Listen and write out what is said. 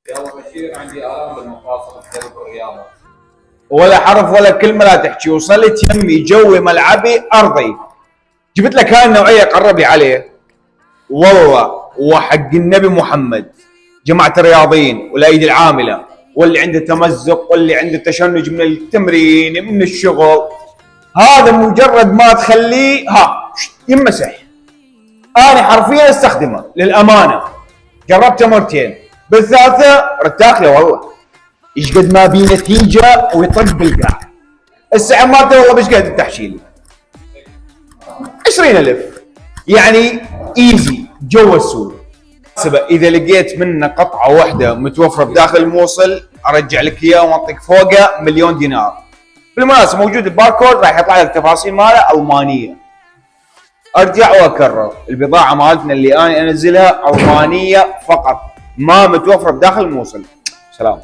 يا ابو بشير عندي الام بالمفاصل بسبب الرياضه. ولا حرف ولا كلمه لا تحكي، وصلت يمي جوي ملعبي ارضي. جبت لك هاي النوعيه قربي عليه والله وحق النبي محمد. جماعه الرياضيين والايدي العامله واللي عنده تمزق واللي عنده تشنج من التمرين من الشغل، هذا مجرد ما تخليه يمسح. انا حرفيا استخدمه للامانه، جربته مرتين، بالثالثه ارتاح له والله. ايش قد ما بي نتيجه ويطق بالقاع. السعر مالته والله مش قد التحشيل 20,000 يعني ايزي جوا السوق. اذا لقيت منه قطعه واحده متوفره بداخل الموصل ارجع لك اياه واعطيك فوقه مليون دينار. بالمناسبه موجود الباركود راح يطلع لك تفاصيل ماله المانيه. ارجع واكرر، البضاعه مالتنا اللي انا انزلها المانيه فقط، ما متوفره بداخل الموصل. سلام.